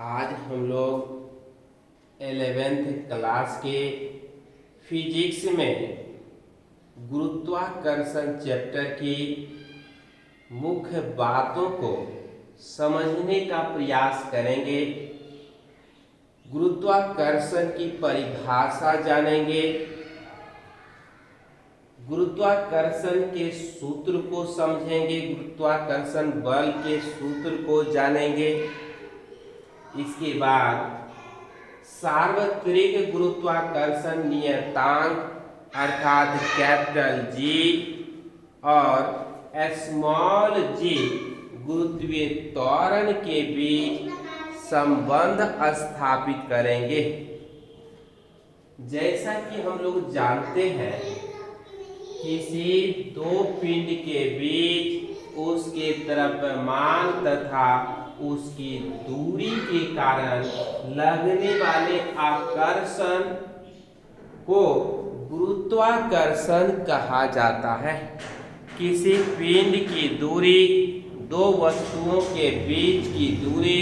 आज हम लोग 11th क्लास के फिजिक्स में गुरुत्वाकर्षण चैप्टर की मुख्य बातों को समझने का प्रयास करेंगे। गुरुत्वाकर्षण की परिभाषा जानेंगे, गुरुत्वाकर्षण के सूत्र को समझेंगे, गुरुत्वाकर्षण बल के सूत्र को जानेंगे। इसके बाद सार्वत्रिक गुरुत्वाकर्षण नियतांक अर्थात कैपिटल जी और स्मॉल जी गुरुत्वीय त्वरण के बीच संबंध स्थापित करेंगे। जैसा कि हम लोग जानते हैं, किसी दो पिंड के बीच उसके द्रव्यमान तथा उसकी दूरी के कारण लगने वाले आकर्षण को गुरुत्वाकर्षण कहा जाता है। किसी पिंड की दूरी, दो वस्तुओं के बीच की दूरी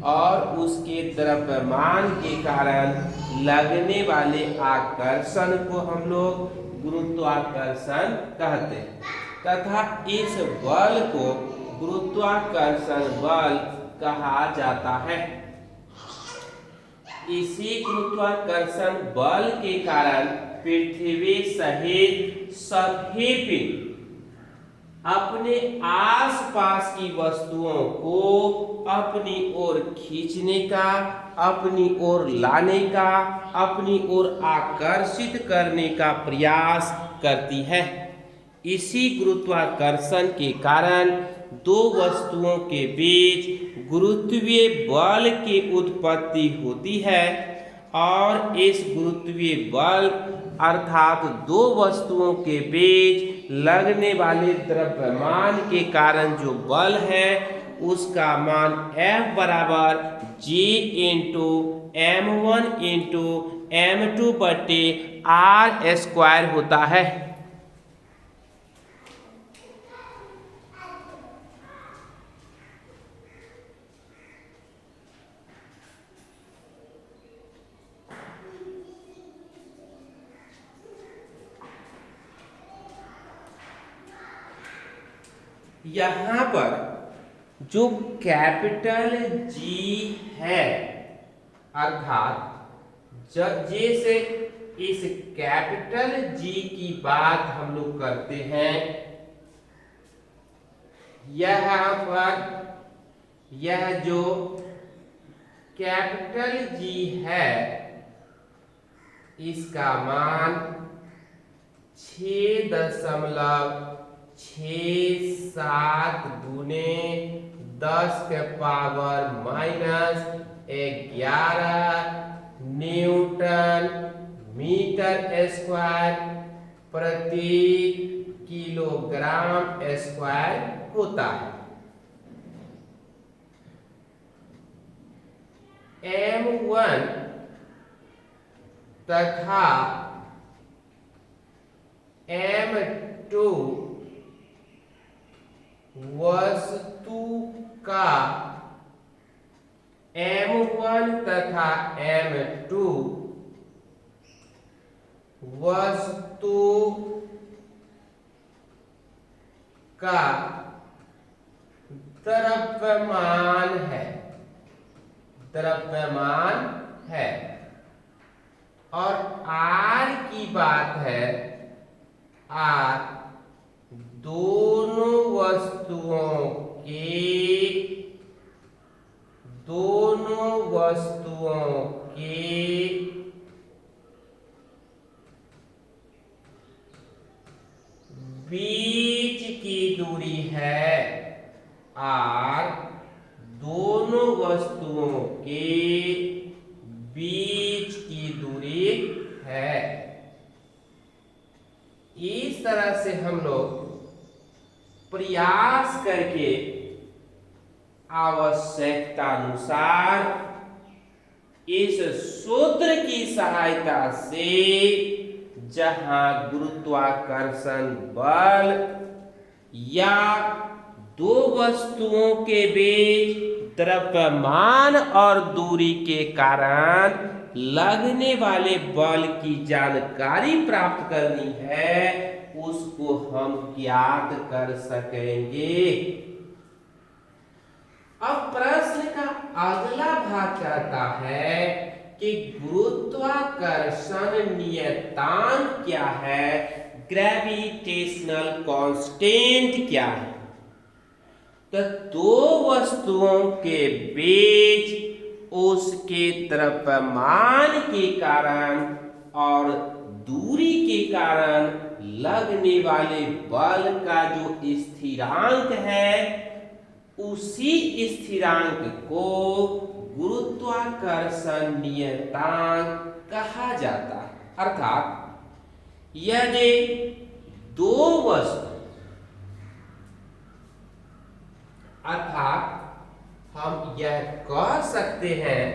और उसके द्रव्यमान के कारण लगने वाले आकर्षण को हम लोग गुरुत्वाकर्षण कहते हैं तथा इस बल को गुरुत्वाकर्षण बल कहा जाता है। इसी गुरुत्वाकर्षण बल के कारण पृथ्वी सहित सभी पिंड अपने आसपास की वस्तुओं को अपनी ओर खींचने का, अपनी ओर लाने का, अपनी ओर आकर्षित करने का प्रयास करती है। इसी गुरुत्वाकर्षण के कारण दो वस्तुओं के बीच गुरुत्वीय बल की उत्पत्ति होती है और इस गुरुत्वीय बल अर्थात दो वस्तुओं के बीच लगने वाले द्रव्यमान के कारण जो बल है उसका मान F बराबर G into M1 into M2 बटे R स्क्वायर होता है। यहाँ पर जो कैपिटल G है अर्थात जैसे इस कैपिटल G की बात हम लोग करते हैं, यहाँ पर यह जो कैपिटल G है इसका मान 6.67 गुने 10 के पावर -11 न्यूटन मीटर स्क्वायर प्रति किलोग्राम स्क्वायर होता है। M1 तथा M2 वस्तु का M1 तथा M2 वस्तु का द्रव्यमान है और R की बात है, R दोनों वस्तुओं के बीच की दूरी है। R दोनों वस्तुओं के बीच की दूरी है। इस तरह से हम लोग प्रयास करके आवश्यकता अनुसार इस सूत्र की सहायता से जहां गुरुत्वाकर्षण बल या दो वस्तुओं के बीच द्रव्यमान और दूरी के कारण लगने वाले बल की जानकारी प्राप्त करनी है, उसको हम ज्ञात कर सकेंगे। अब प्रश्न का अगला भाग कहता है कि गुरुत्वाकर्षण नियतांक क्या है, ग्रेविटेशनल कांस्टेंट क्या है। तो दो वस्तुओं के बीच उसके द्रव्यमान के कारण और दूरी के कारण लगने वाले बल का जो स्थिरांक है, उसी स्थिरांक को गुरुत्वाकर्षण नियतांक कहा जाता है। अर्थात यदि दो वस्तु, अर्थात हम यह कह सकते हैं,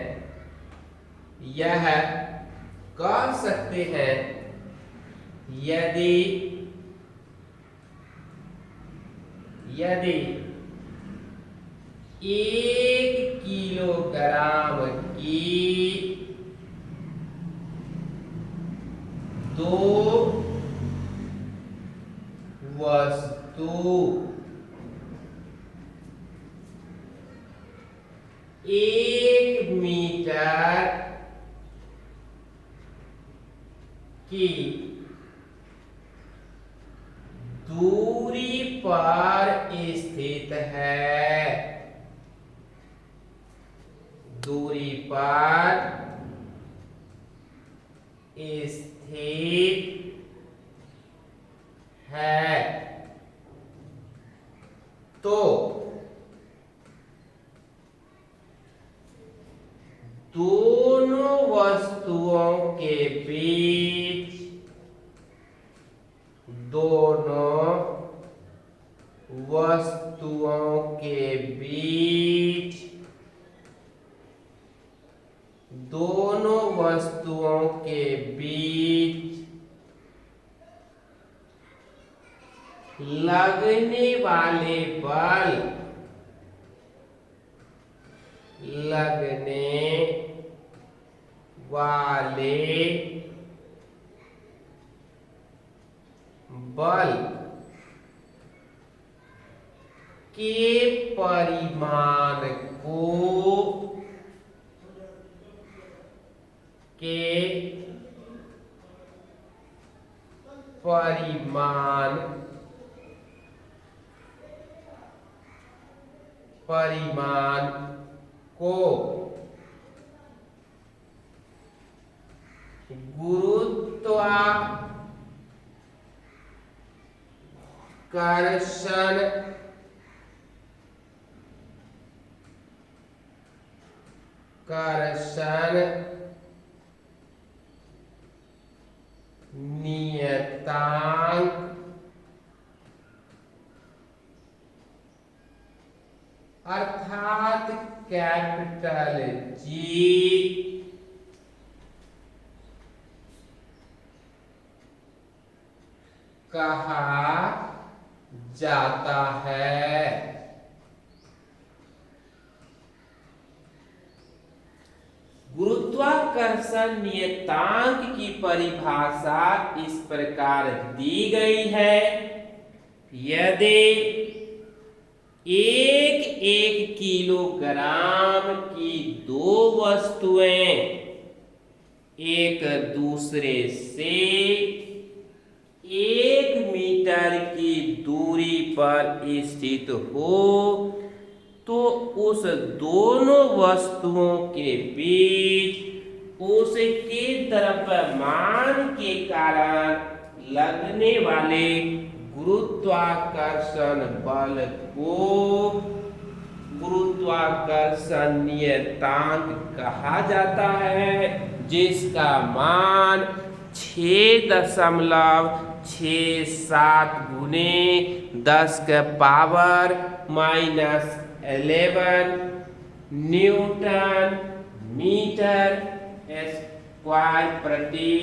यदि 1 किलोग्राम की दो वस्तु 1 मीटर की दूरी पर स्थित है, दूरी पर स्थित है, तो दोनों वस्तुओं के बीच, दोनों वस्तुओं के बीच, दोनों वस्तुओं के बीच लगने वाले बल, लगने वाले बल के परिमाण को परिमाण को गुरुत्वाकर्षण नियतांक अर्थात कैपिटल जी कहा जाता है। गुरुत्वाकर्षण नियतांक की परिभाषा इस प्रकार दी गई है, यदि 1 किलोग्राम की दो वस्तुएं एक दूसरे से 1 मीटर की दूरी पर स्थित हो, तो उस दोनों वस्तुओं के बीच उसके द्रव्यमान के कारण लगने वाले गुरुत्वाकर्षण बल को गुरुत्वाकर्षण नियतांक कहा जाता है, जिसका मान 6.67 गुने 10⁻⁻11 न्यूटन मीटर स्क्वायर प्रति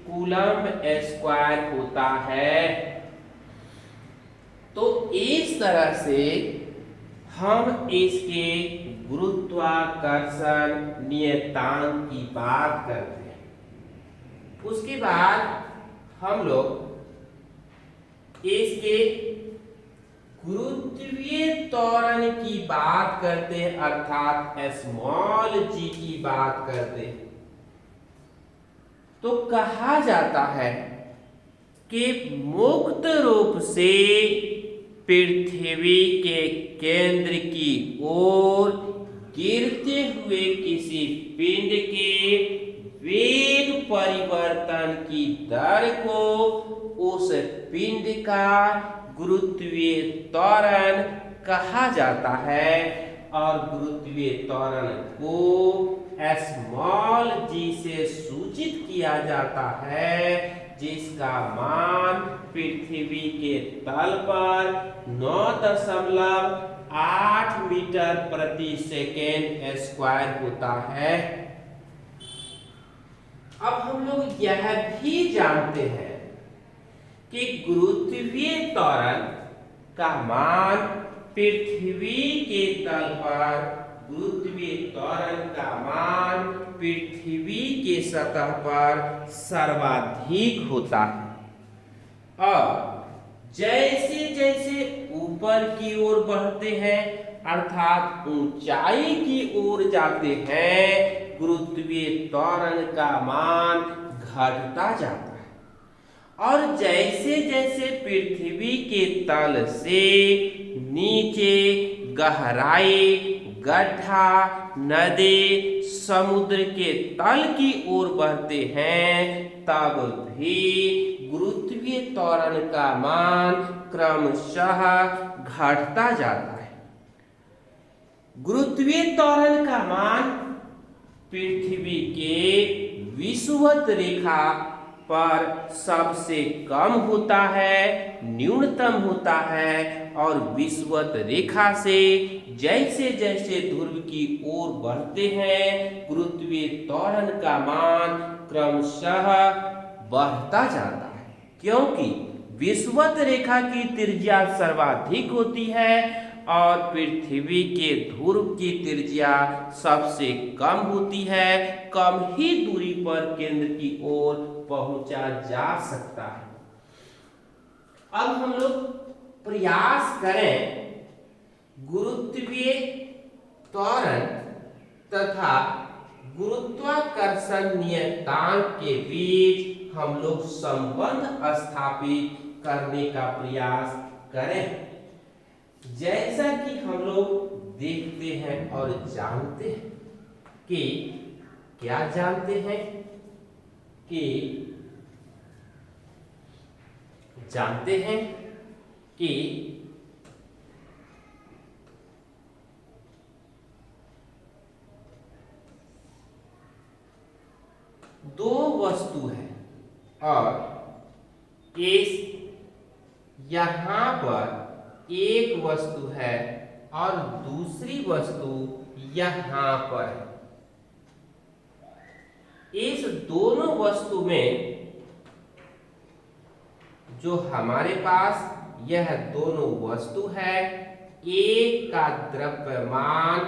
कूलम स्क्वायर होता है। तो इस तरह से हम इसके गुरुत्वाकर्षण नियतांक की बात करते हैं। उसके बाद हम लोग इसके गुरुत्वीय त्वरण की बात करते हैं, अर्थात स्मॉल जी की बात करते हैं। तो कहा जाता है कि मुक्त रूप से पृथ्वी के केंद्र की ओर गिरते हुए किसी पिंड के वेग परिवर्तन की दर को उस पिंड का गुरुत्वीय त्वरण कहा जाता है, और गुरुत्वीय त्वरण को स्मॉल जी से सूचित किया जाता है, जिसका मान पृथ्वी के तल पर 9.8 मीटर प्रति सेकेंड स्क्वायर होता है। अब हम लोग यह भी जानते हैं कि गुरुत्वीय त्वरण का मान पृथ्वी के तल पर गुरुत्वीय त्वरण का मान पृथ्वी के सतह पर सर्वाधिक होता है, और जैसे जैसे ऊपर की ओर बढ़ते हैं अर्थात ऊंचाई की ओर जाते हैं, गुरुत्वीय त्वरण का मान घटता जाता है, और जैसे जैसे पृथ्वी के तल से नीचे गहराई, गड्ढा, नदी, समुद्र के तल की ओर बढ़ते हैं, तब भी गुरुत्वीय त्वरण का मान क्रमशः घटता जाता है। गुरुत्वीय त्वरण का मान पृथ्वी के विषुवत रेखा पर सबसे कम होता है, न्यूनतम होता है, और विषुवत रेखा से जैसे जैसे ध्रुव की ओर बढ़ते हैं, गुरुत्वीय त्वरण का मान क्रमशः बढ़ता जाता है, क्योंकि विषुवत रेखा की त्रिज्या सर्वाधिक होती है और पृथ्वी के ध्रुव की त्रिज्या सबसे कम होती है। कम ही दूरी पर केंद्र की ओर पहुंचा जा सकता है। अब हम लोग प्रयास करें गुरुत्वीय त्वरण तथा गुरुत्वाकर्षण नियतांक के बीच हम लोग संबंध स्थापित करने का प्रयास करें। जैसा कि हम लोग देखते हैं और जानते हैं कि क्या जानते हैं कि जानते हैं कि दो वस्तु है और इस यहां पर एक वस्तु है और दूसरी वस्तु यहां पर है। इस दोनों वस्तु में जो हमारे पास यह दोनों वस्तु है, एक का द्रव्यमान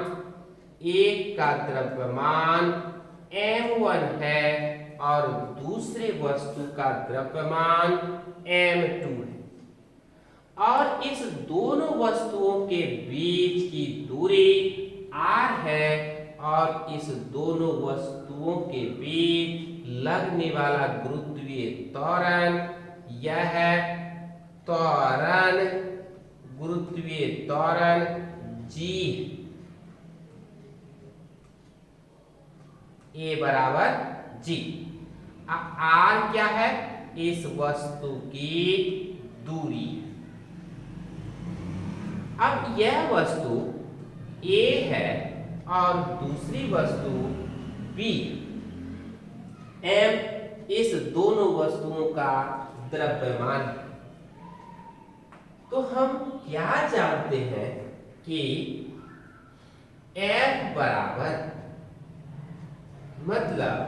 m1 है और दूसरे वस्तु का द्रव्यमान m2 है, और इस दोनों वस्तुओं के बीच की दूरी r है, और इस दोनों वस्तुओं के बीच लगने वाला गुरुत्वीय त्वरण यह त्वरण गुरुत्वीय त्वरण g A बराबर g। अब r क्या है? इस वस्तु की दूरी। अब यह वस्तु A है और दूसरी वस्तु B। M इस दोनों वस्तुओं का द्रव्यमान। तो हम क्या जानते हैं कि F बराबर मतलब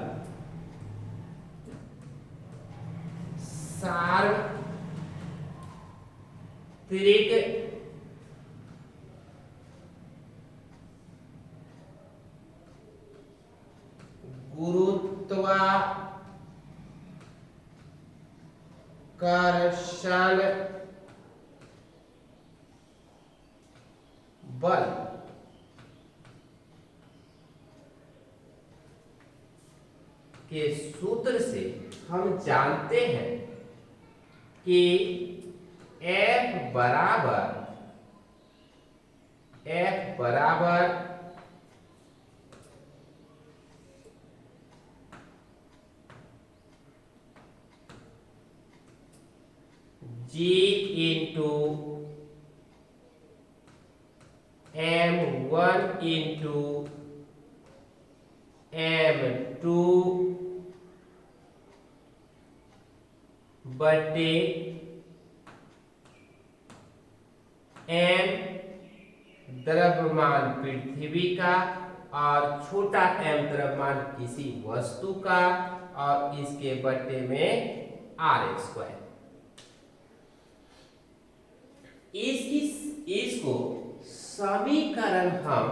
सार्वत्रिक कर्षण बल के सूत्र से हम जानते हैं कि F बराबर G into M1 into M2 बटे M द्रव्यमान पृथ्वी का और छोटा m द्रव्यमान किसी वस्तु का और इसके बटे में r²। इसको समीकरण हम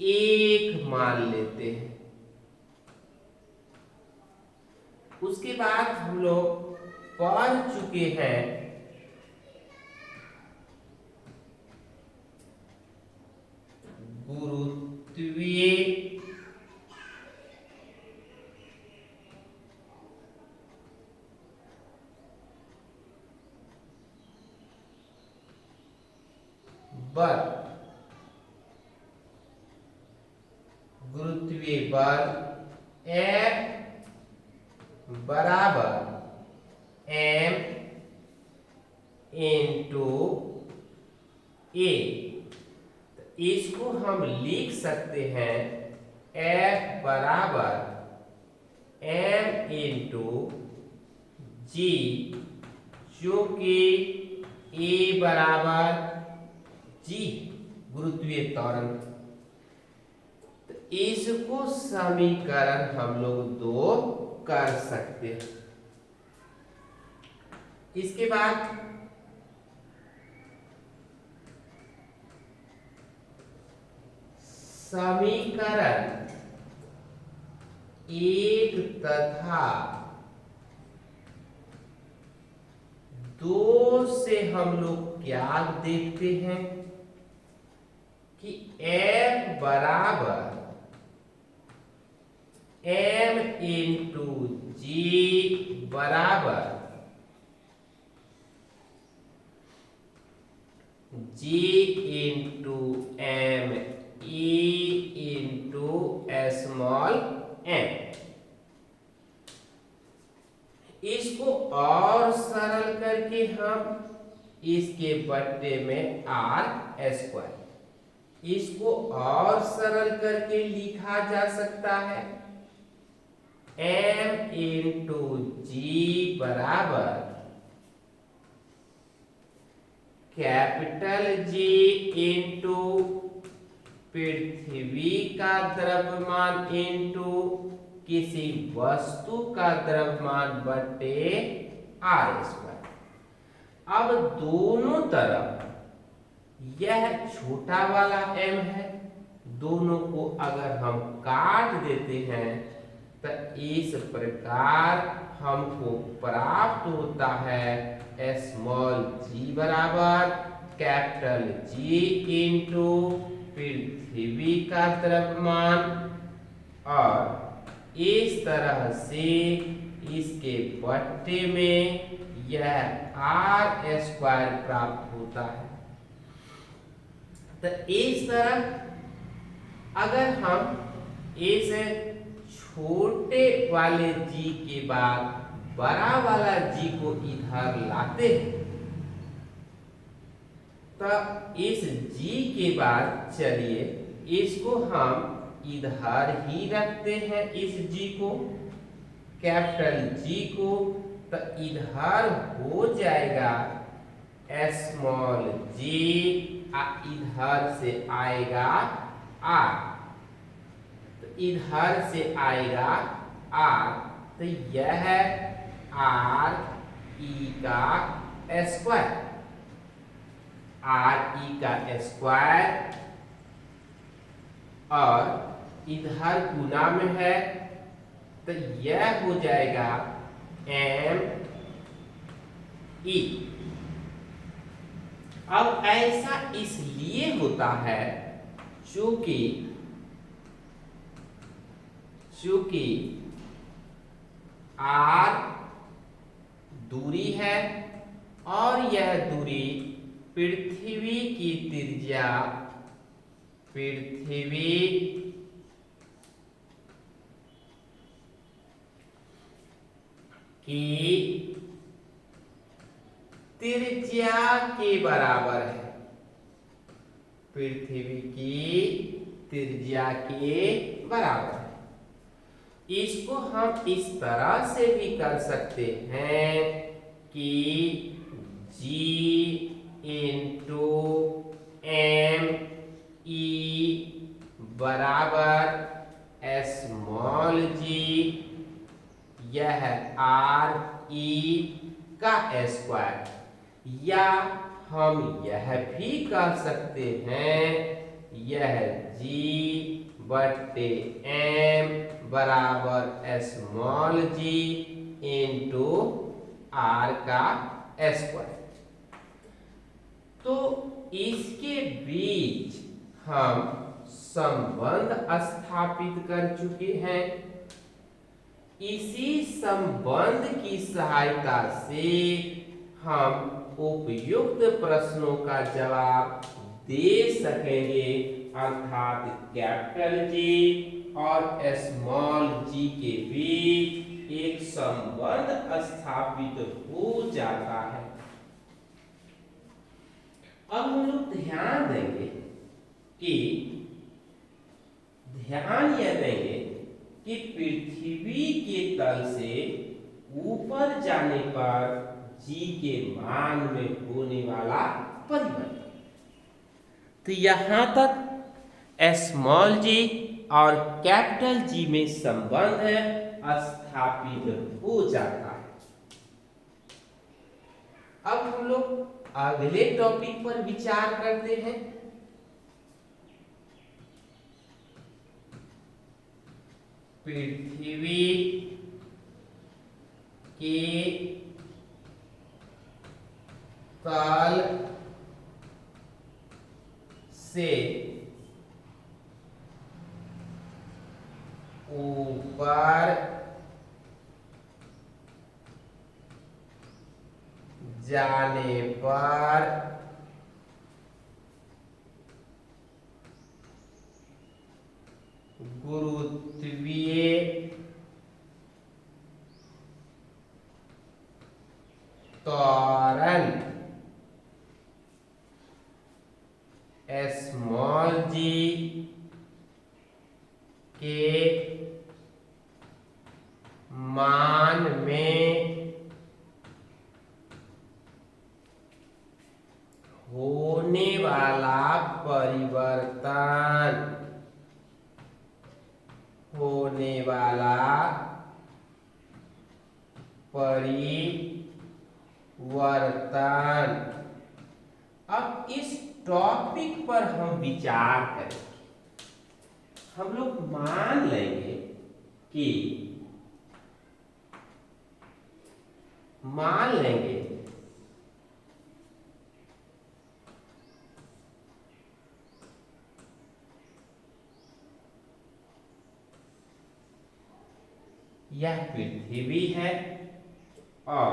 1 मान लेते हैं। उसके बाद हम लोग पढ़ चुके हैं गुरुत्वीय बल F बराबर m इंटू ए। इसको हम लिख सकते हैं F बराबर m इंटू जी, जो कि A बराबर G गुरुत्वीय त्वरण। तो इसको समीकरण हम लोग 2 कर सकते हैं। इसके बाद समीकरण 1 तथा 2 से हम लोग क्या देखते हैं कि F बराबर m इंटू जी बराबर G into m E into small m। इसको और सरल करके हम इसके बट्टे में r²। इसको और सरल करके लिखा जा सकता है m इंटू जी बराबर कैपिटल G इंटू पृथ्वी का द्रव्यमान इंटू किसी वस्तु का द्रव्यमान बटे r²। अब दोनों तरफ यह छोटा वाला m है, दोनों को अगर हम काट देते हैं तो इस प्रकार हमको प्राप्त होता है स्मॉल g बराबर कैपिटल G इंटू पृथ्वी का द्रव्यमान, और इस तरह से इसके बट्टे में यह r² प्राप्त होता है। तो इस तरह अगर हम इस छोटे वाले g के बाद बड़ा वाला g को इधर लाते हैं तो इस g के बाद चलिए इसको हम इधर ही रखते हैं, इस g को कैपिटल G को, तो इधर हो जाएगा स्मॉल g, इधर से आएगा r, तो इधर से आएगा r, तो यह r e का स्क्वायर, r e का स्क्वायर, और इधर गुना में है तो यह हो जाएगा m ई। अब ऐसा इसलिए होता है चूंकि आर दूरी है और यह दूरी पृथ्वी की त्रिज्या के बराबर है। पृथ्वी की त्रिज्या के बराबर है। इसको हम इस तरह से भी कर सकते हैं कि G इंटू एम ई बराबर स्मॉल जी, यह आर ई का स्क्वायर, या हम यह भी कह सकते हैं यह G बट्टे एम बराबर स्मॉल जी इंटू आर का स्क्वायर। तो इसके बीच हम संबंध स्थापित कर चुके हैं। इसी संबंध की सहायता से हम उपयुक्त प्रश्नों का जवाब दे सकेंगे, अर्थात कैपिटल जी और स्मॉल जी के बीच एक संबंध स्थापित हो जाता है। अब हम लोग ध्यान यह देंगे कि पृथ्वी के तल से ऊपर जाने पर G के मान में होने वाला परिवर्तन। तो यहां तक स्मॉल जी और कैपिटल जी में संबंध स्थापित हो जाता है। अब हम लोग अगले टॉपिक पर विचार करते हैं। पृथ्वी के तल से ऊपर जाने पर गुरुत्वीय त्वरण स्मॉल जी के मान में होने वाला परिवर्तन। अब इस टॉपिक पर हम विचार करेंगे। हम लोग मान लेंगे यह पृथ्वी है और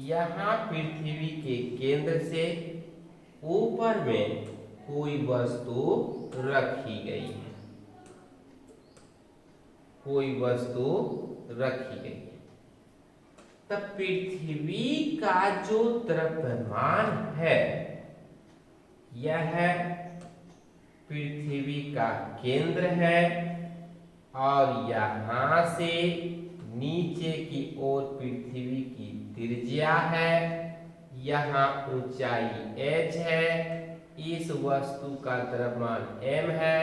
यहां पृथ्वी के केंद्र से ऊपर में कोई वस्तु रखी गई है। तब पृथ्वी का जो द्रव्यमान है यह पृथ्वी का केंद्र है और यहां से नीचे की ओर पृथ्वी की त्रिज्या है। यहाँ ऊंचाई h है। इस वस्तु का द्रव्यमान m है।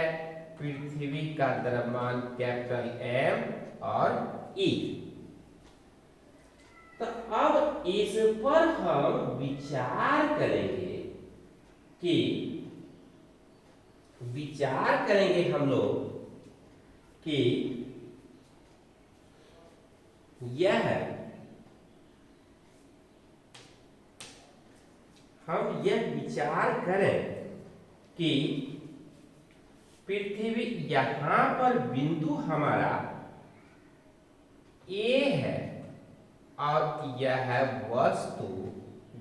पृथ्वी का द्रव्यमान कैपिटल M और E। तो अब इस पर हम विचार करेंगे हम लोग कि यह हम यह विचार करें कि पृथ्वी यहां पर बिंदु हमारा ए है और यह वस्तु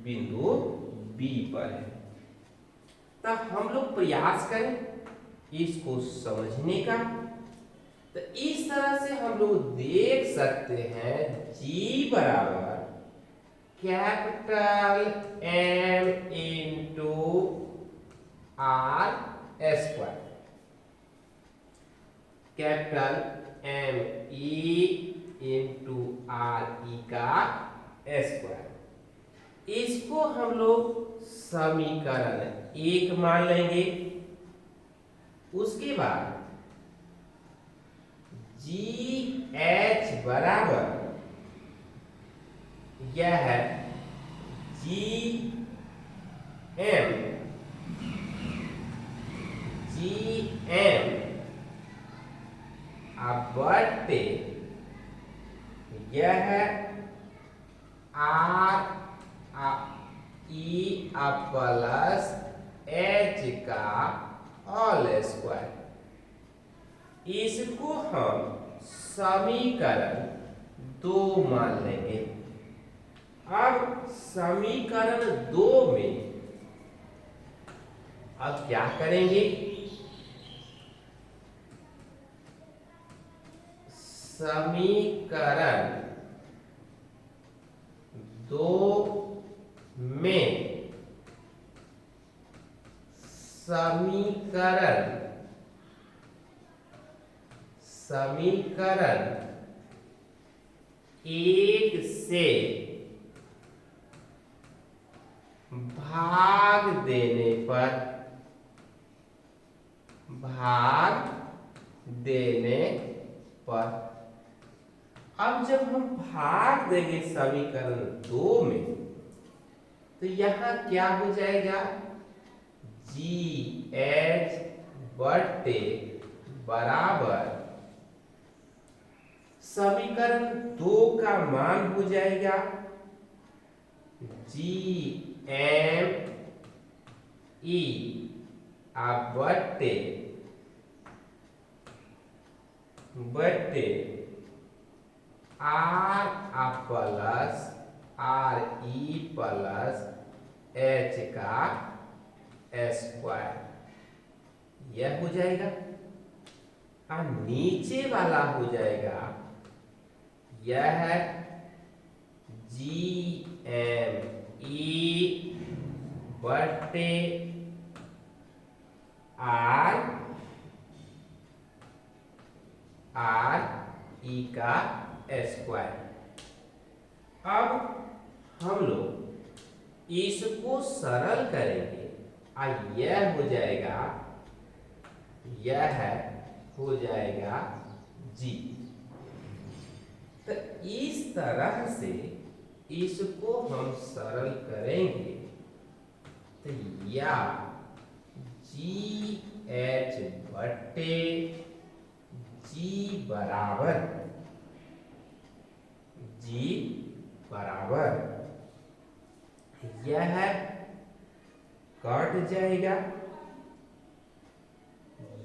बिंदु बी पर है। तब हम लोग प्रयास करें इसको समझने का। तो इस तरह से हम लोग देख सकते हैं G बराबर capital M into R square, capital M E into R E का स्क्वायर। इसको हम लोग समीकरण एक मान लेंगे। उसके बाद जी एच बराबर यह है जी एम बटे यह है आर ई प्लस एच का ऑल स्क्वायर। इसको हम समीकरण 2 मान लेंगे। अब समीकरण 2 में अब क्या करेंगे, समीकरण 2 में समीकरण 1 से भाग देने पर अब जब हम भाग देंगे समीकरण 2 में तो यहां क्या हो जाएगा, जी एच बटे बराबर समीकरण 2 का मान हो जाएगा जी एम ई बटे R plus R E plus H का स्क्वायर, यह हो जाएगा। और नीचे वाला हो जाएगा यह है जी एम ई बटे आर ई का स्क्वायर। अब हम लोग इसको सरल करेंगे और यह हो जाएगा, यह हो जाएगा जी। तो इस तरह से इसको हम सरल करेंगे तो या जी एच बटे जी बराबर यह कट जाएगा,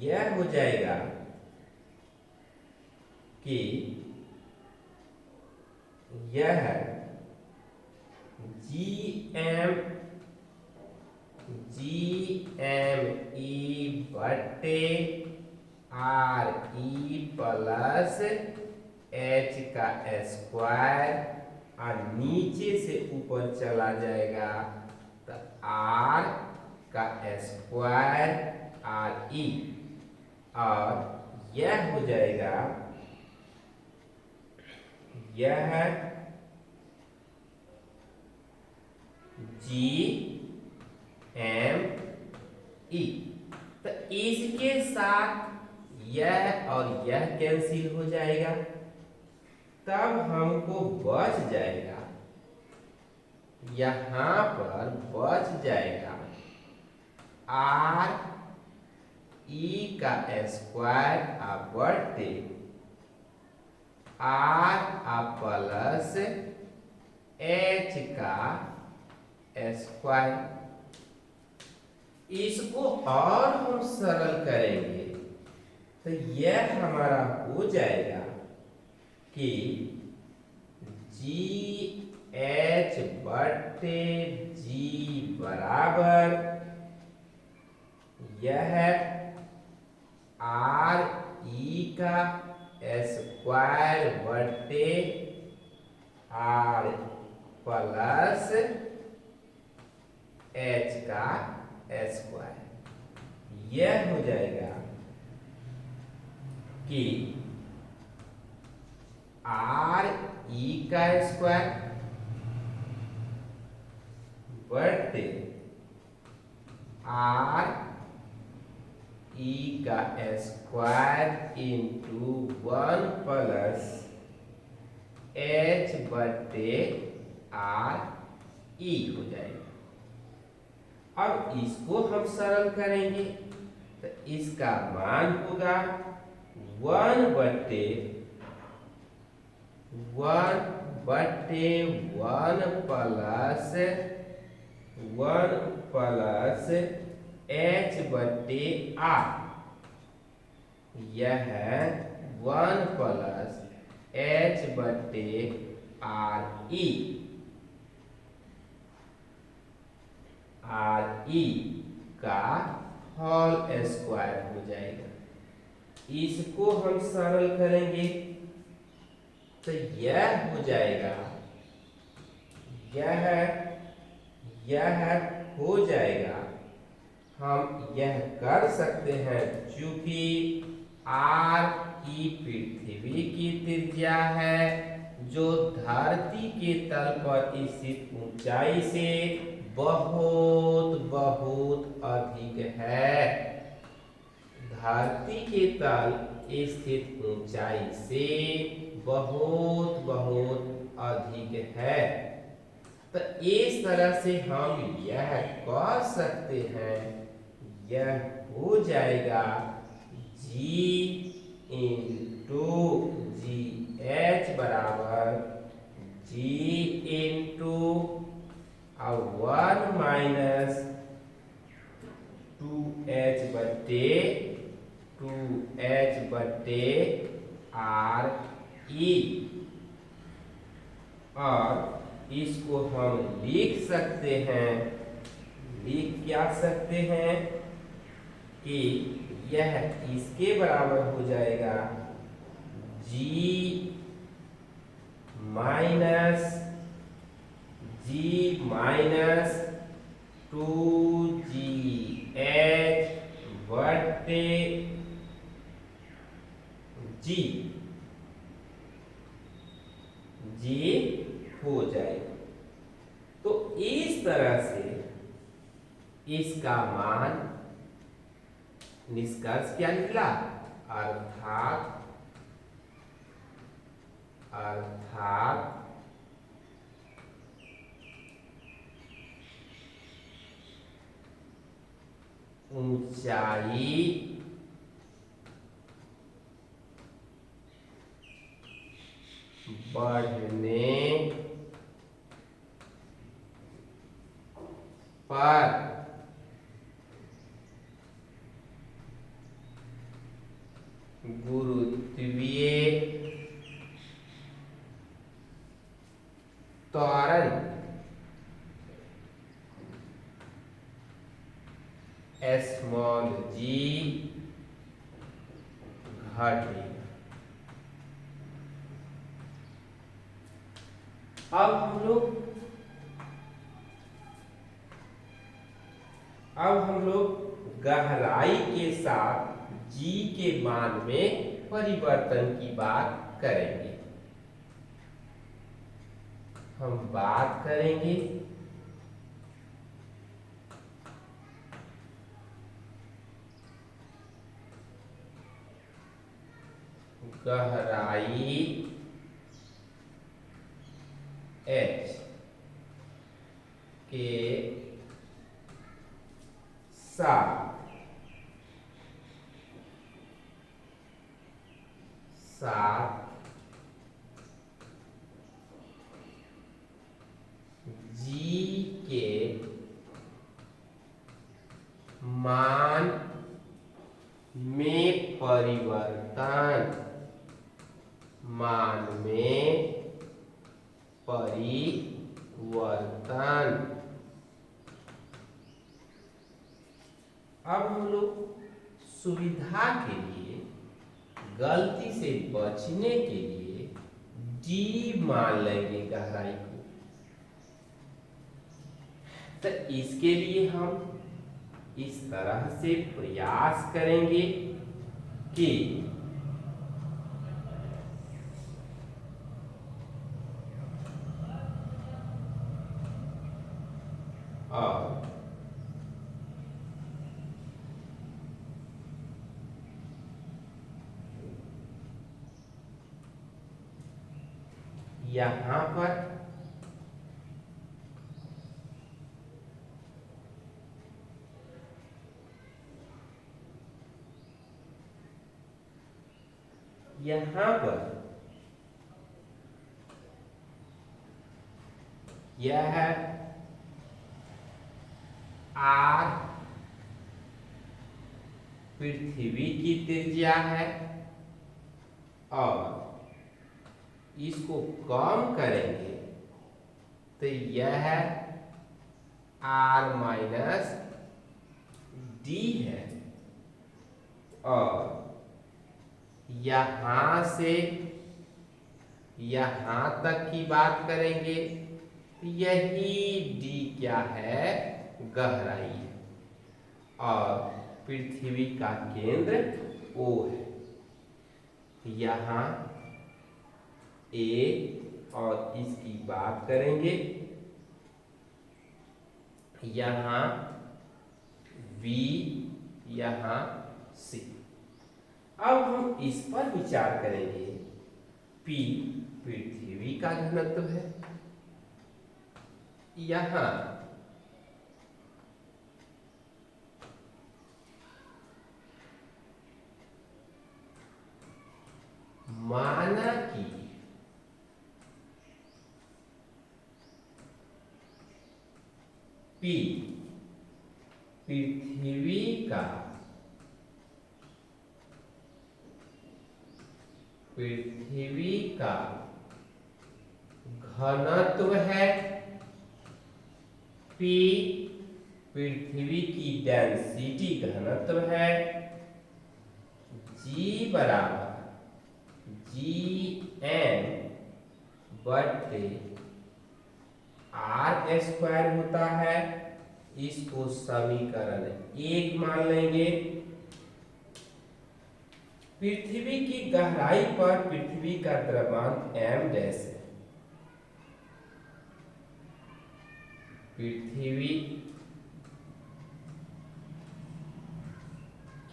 यह हो जाएगा कि यह जी एम ई बटे आर ई प्लस एच का स्क्वायर और नीचे से ऊपर चला जाएगा तो आर का स्क्वायर आर ई, और यह हो जाएगा यह जी एम ई। तो इसके साथ यह और यह कैंसिल हो जाएगा, तब हमको बच जाएगा, यहां पर बच जाएगा आर ई का स्क्वायर बटे आर प्लस एच का स्क्वायर। इसको और हम सरल करेंगे तो यह हमारा हो जाएगा कि जी एच बटे जी बराबर यह आर ई का स्क्वायर बटे आर प्लस एच का स्क्वायर। यह हो जाएगा कि आर ई का स्क्वायर बटे आर ई का स्क्वायर इंटू 1 प्लस एच बटे आर ई हो जाएगा। अब इसको हम सरल करेंगे तो इसका मान होगा 1 बटे 1 प्लस एच बटे आर। यह है 1 प्लस एच बटे आर ई का होल स्क्वायर हो जाएगा। इसको हम सरल करेंगे तो यह हो जाएगा, यह हो जाएगा। हम यह कर सकते हैं चूंकि आर की पृथ्वी की त्रिज्या है जो धरती के तल पर स्थित ऊंचाई से बहुत बहुत अधिक है। धरती के तल स्थित ऊंचाई से बहुत बहुत अधिक है। तो इस तरह से हम यह कह सकते हैं, यह हो जाएगा जी इंटू जी एच बराबर जी इंटू 1 माइनस 2h बटे आर ई। और इसको हम लिख सकते हैं, लिख क्या सकते हैं कि यह इसके बराबर हो जाएगा जी माइनस 2gh बटे जी हो जाएगा। तो इस तरह से इसका मान निष्कर्ष क्या निकला, अर्थात ऊंचाई बढ़ने पर गुरुत्वीय त्वरण स्मॉल जी घटेगा। अब हम लोग गहराई के साथ जी के मान में परिवर्तन की बात करेंगे। हम बात करेंगे गहराई h के साथ मान में परिवर्तन, मान में परिवर्तन। अब हम लोग सुविधा के लिए, गलती से बचने के लिए डी मान लेंगे गहराई को। तो इसके लिए हम इस तरह से प्रयास करेंगे कि और यहां पर यह आर पृथ्वी की त्रिज्या है और इसको कम करेंगे तो यह आर माइनस डी है। और यहां से यहां तक की बात करेंगे तो यही डी क्या है, गहराई है और पृथ्वी का केंद्र ओ है। यहां ए और इसकी बात करेंगे, यहां बी, यहां सी। अब हम इस पर विचार करेंगे। पी पृथ्वी का घनत्व है, यहां माना कि पी पृथ्वी का घनत्व है, पी पृथ्वी की डेंसिटी घनत्व है, जी बराबर जी एन बटे आर स्क्वायर होता है। इसको समीकरण 1 मान लेंगे। पृथ्वी की गहराई पर पृथ्वी का द्रव्यमान एम डैश है। पृथ्वी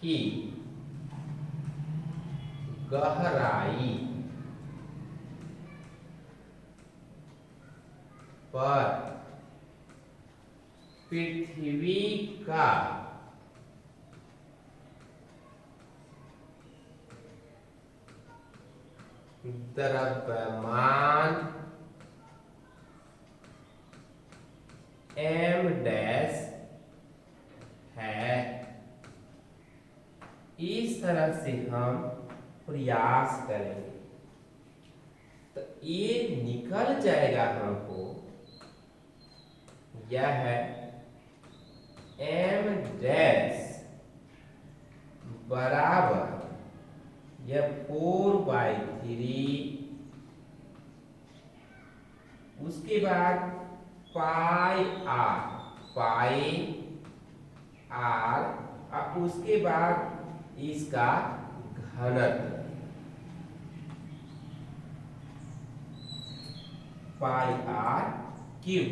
की गहराई पर पृथ्वी का द्रव्यमान एम डैश है। इस तरह से हम प्रयास करेंगे तो ये निकल जाएगा हमको, यह है एम डैश बराबर यह 4/3, उसके बाद पाई आर और उसके बाद इसका घनत्व पाई आर क्यूब।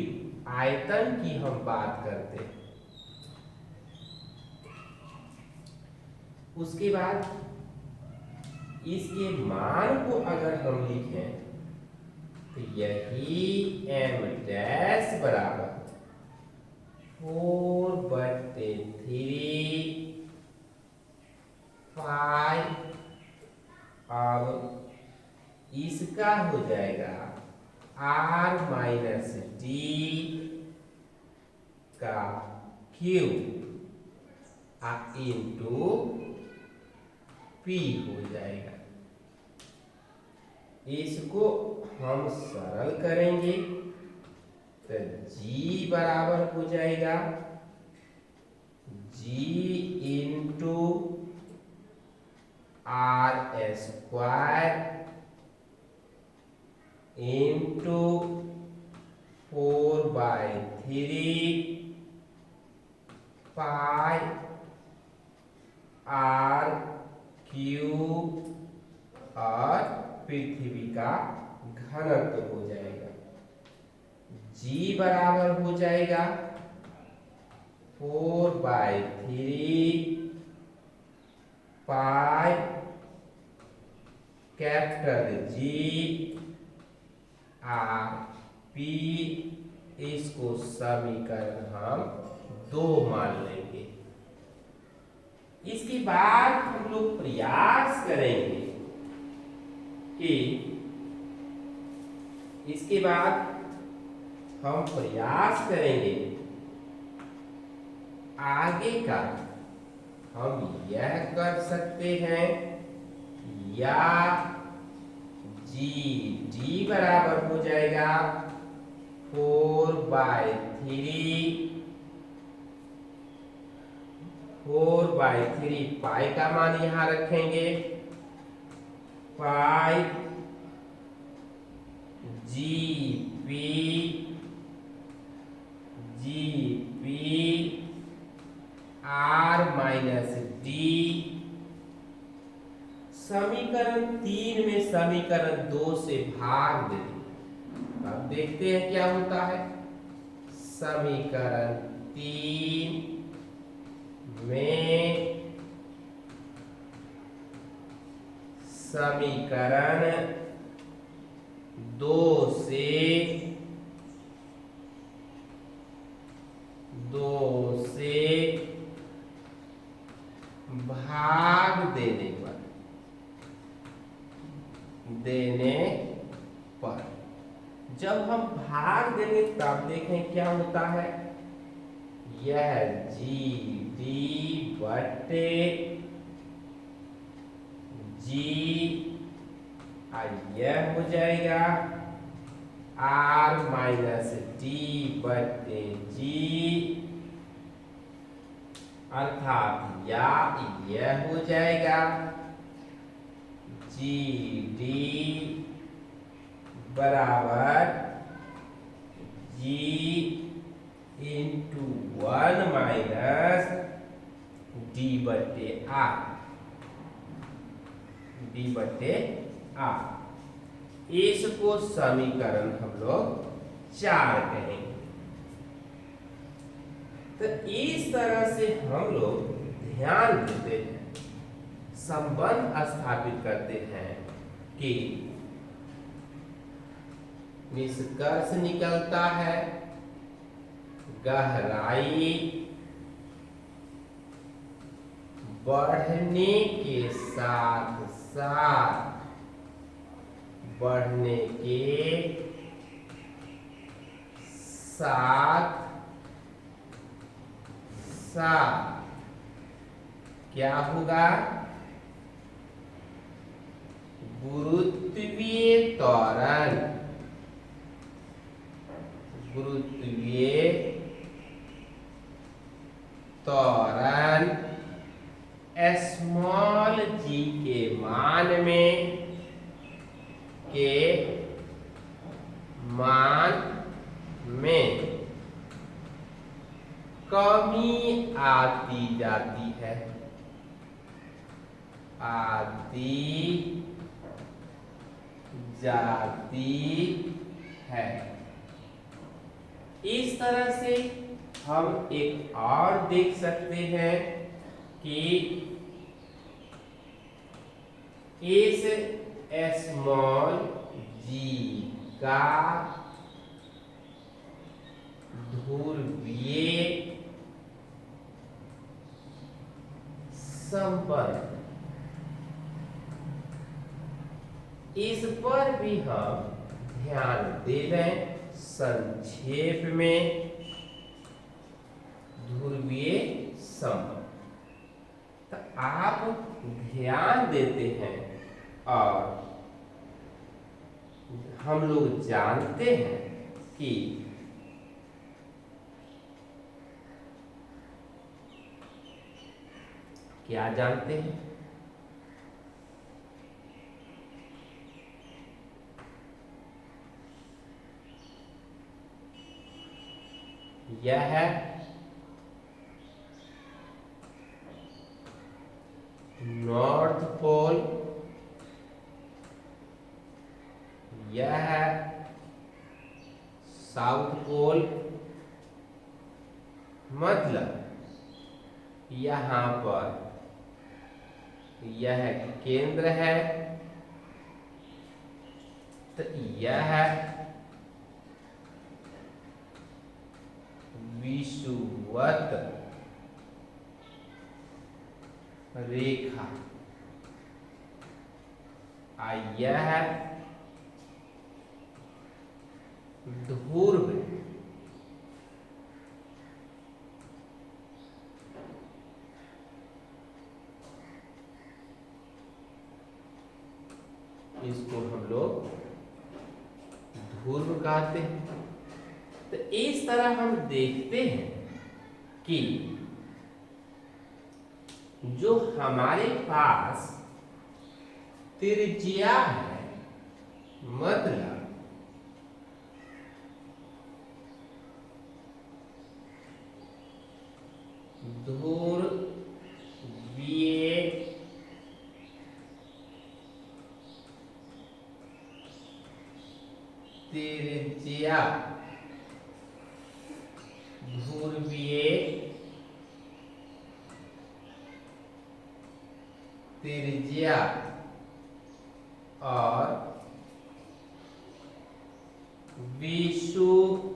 आयतन की हम बात करते हैं। उसके बाद इसके मान को अगर हम लिखें तो यही एम डैश बराबर 4/3 पाई, अब इसका हो जाएगा आर माइनस डी का क्यूब इंटू पी हो जाएगा। इसको हम सरल करेंगे तो जी बराबर हो जाएगा G into R square into 4/3 pi R cube और पृथ्वी का घनत्व हो जाएगा। जी बराबर हो जाएगा 4/3 pi capital G R P. इसको समीकरण हम 2 मान लेंगे। इसके बाद हम लोग प्रयास करेंगे कि इसके बाद हम प्रयास करेंगे आगे का। हम यह कर सकते हैं या जी डी बराबर हो जाएगा 4/3 पाई का मान यहां रखेंगे pi G P R minus D. समीकरण 3 में समीकरण 2 से भाग दे। अब देखते हैं क्या होता है। समीकरण 3 में समीकरण 2 से भाग देने पर जब हम भाग देंगे तब देखें क्या होता है। यह जी डी बटे जी यह हो जाएगा आर माइनस डी बटे जी अर्थात यह हो जाएगा जी डी बराबर जी इंटू 1 माइनस डी बटे आर। इसको समीकरण हम लोग 4 कहेंगे। तो इस तरह से हम लोग ध्यान देते हैं, संबंध स्थापित करते हैं कि निष्कर्ष निकलता है गहराई बढ़ने के साथ साथ क्या होगा। गुरुत्वीय त्वरण स्मॉल जी के मान में कमी आती जाती है इस तरह से हम एक और देख सकते हैं कि इस स्मॉल जी का ध्रुवीय संबंध, इस पर भी हम ध्यान दे लें। संक्षेप में ध्रुवीय संबंध आप ध्यान देते हैं और हम लोग जानते हैं कि क्या जानते हैं? यह है नॉर्थ पोल, यह है साउथ पोल। मतलब यहाँ पर यह केंद्र है, तो यह है विषुवत रेखा, यह है ध्रुव। इसको हम लोग ध्रुव कहते हैं। तो इस तरह हम देखते हैं कि जो हमारे पास त्रिज्या है, मतलब ध्रुवीय त्रिज्या, ध्रुवीय त्रिज्या और विषुवतीय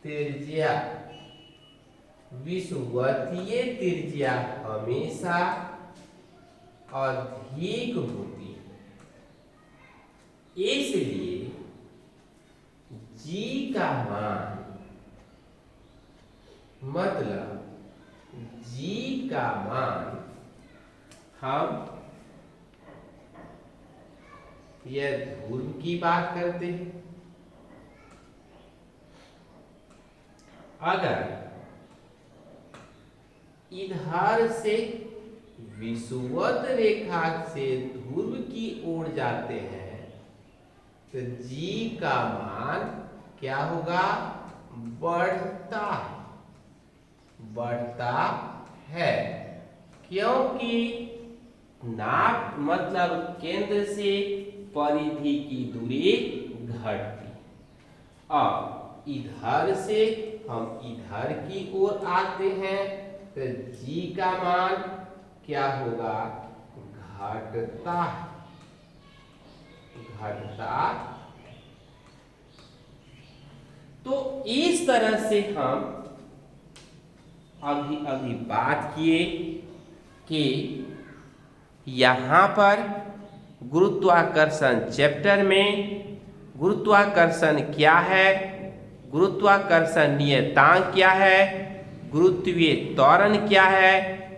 त्रिज्या। विषुवतीय त्रिज्या हमेशा अधिक होती है, इसलिए जी का मान, मतलब जी का मान हम यह ध्रुव की बात करते हैं। अगर इधर से विषुवत रेखा से ध्रुव की ओर जाते हैं तो जी का मान क्या होगा? बढ़ता है, क्योंकि नाप मतलब केंद्र से परिधि की दूरी घटती। अब इधर से हम इधर की ओर आते हैं तो जी का मान क्या होगा? घटता। तो इस तरह से हम अभी बात किए कि यहाँ पर गुरुत्वाकर्षण चैप्टर में गुरुत्वाकर्षण क्या है, गुरुत्वाकर्षण नियतांक क्या है, गुरुत्वीय त्वरण क्या है,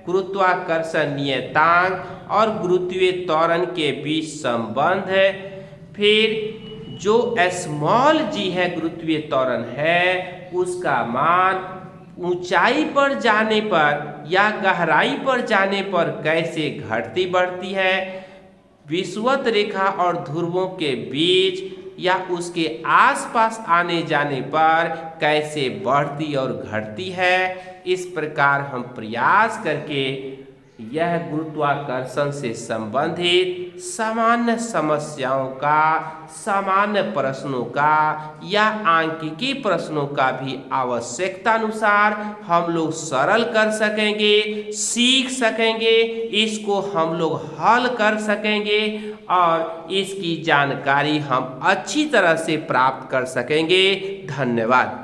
गुरुत्वाकर्षण नियतांक और गुरुत्वीय त्वरण के बीच संबंध है। फिर जो स्मॉल जी है गुरुत्वीय त्वरण है, उसका मान ऊंचाई पर जाने पर या गहराई पर जाने पर कैसे घटती बढ़ती है, विषुवत रेखा और ध्रुवों के बीच या उसके आसपास आने जाने पर कैसे बढ़ती और घटती है। इस प्रकार हम प्रयास करके यह गुरुत्वाकर्षण से संबंधित सामान्य समस्याओं का, सामान्य प्रश्नों का या आंकिकी प्रश्नों का भी आवश्यकता अनुसार हम लोग सरल कर सकेंगे, सीख सकेंगे, इसको हम लोग हल कर सकेंगे और इसकी जानकारी हम अच्छी तरह से प्राप्त कर सकेंगे। धन्यवाद।